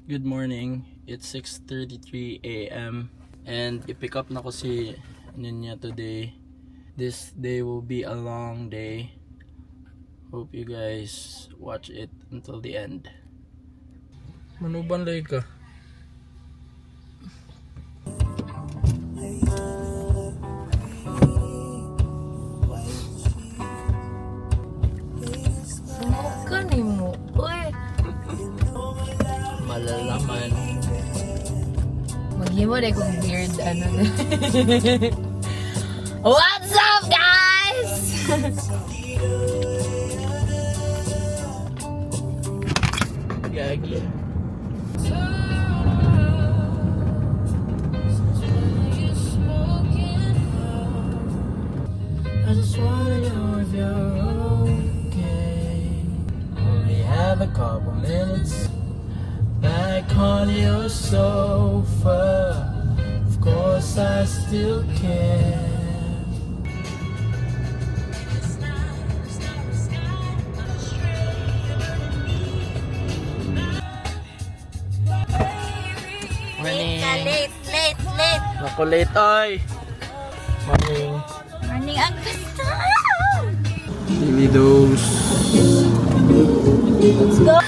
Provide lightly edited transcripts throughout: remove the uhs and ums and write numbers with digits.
Good morning. It's 6:33 a.m. and i-pick up na ko si Ninya today. This day will be a long day. Hope you guys watch it until the end. Manuban lay ka. Bukan mo. Uy. Malalaman. Maghimo na kong weird ano na. What's up, guys? Gagi. I just wanna know if you're okay. Only have a couple minutes back on your sofa. Of course I still care. Morning. Late. Naku, late oy. Morning. Morning, ang ganda. TV dose. Let's go.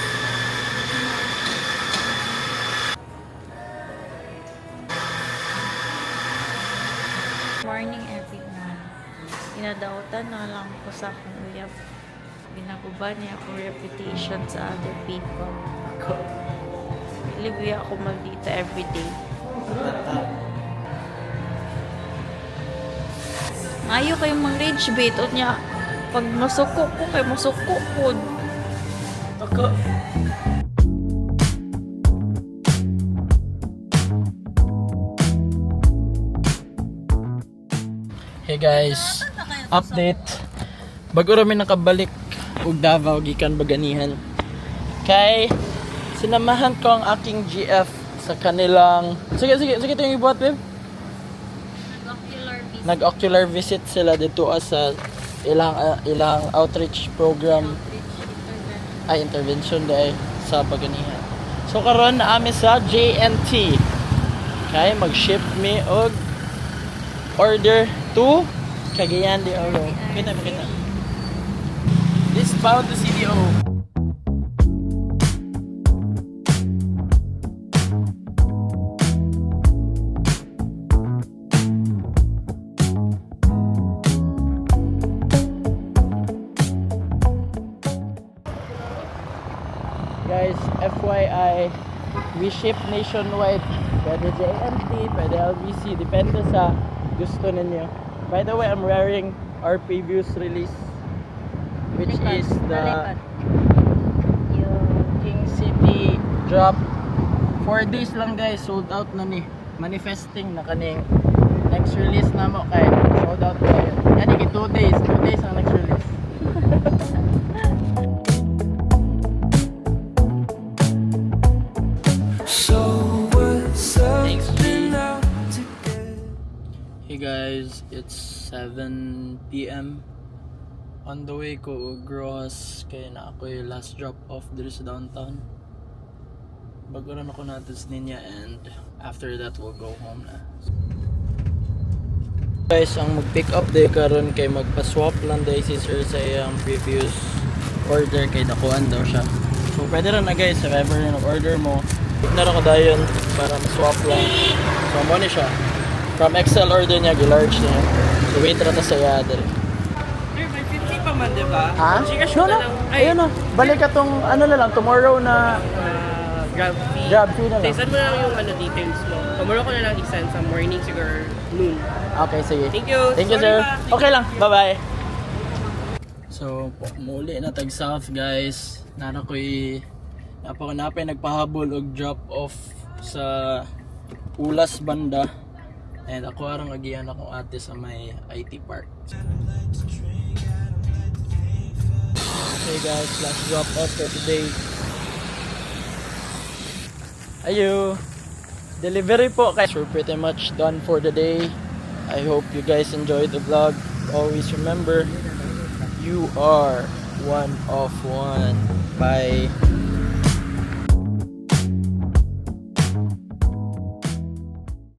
Morning, everyone. Pinadautan na lang ko sa akong uyab. Binaguba niya akong reputation sa other people. Libre ako maldita everyday. Ayaw kayong mang-rage bait. O niya, pag masuko ko, kay masuko ko. Ako. Hey guys, update. Bago rami nakabalik ug Davao gikan Baganihan. Kay sinamahan ko ang aking GF sa kanilang sige ito yung ibuhat, babe. Nag-ocular visit sila dito sa ilang outreach program intervention day sa Baganihan. So karon na ami sa JNT. Kay mag-ship me og order to Cagayan de Oro. Kita. This found the CDO. Guys, FYI, we ship nationwide. Pwede JNT, pwede LBC, depende sa gusto ninyo. By the way, I'm wearing our previous release, which is the King City drop. 4 days lang guys, sold out na ni. Manifesting na kaning next release na mo kay sold out na yun. Yan, 2 days ang next release. Thanks, G. Hey guys, it's 7 p.m. On the way ko Gross kaya na ako yung last drop off dito sa downtown. Baguran ako natin sa Ninya and after that we'll go home na. Guys, ang mag-pick up day karon kay magpa-swap lang day si sir sa iyang previous order kay nakuan daw siya. So pwede rin na guys, if ever na order mo, ignore ko dayon para ma-swap lang. So mo ni siya. From XL order niya, gilarge niya. So wait rata sa iya dere. Sir, may 50 pa man, diba? Ha? Gcash No, mo na no. lang. Ayun na. Balik ka tong ano na lang, tomorrow na Grab fee. grab fee na lang. Send mo na lang yung details mo. Tomorrow ko na lang i-send sa morning, siguro noon. Okay, sige. Thank you. Thank you, sir. Sorry pa. Okay lang. Bye-bye. So, muli na tag south, guys. Nara ko'y napay nagpahabol og drop off sa Ulas banda. And ako arang agian akong ate sa may IT park. Okay guys, last drop off for today. Ayo. Delivery po guys. We're pretty much done for the day. I hope you guys enjoyed the vlog. Always remember, you are one of one. Bye.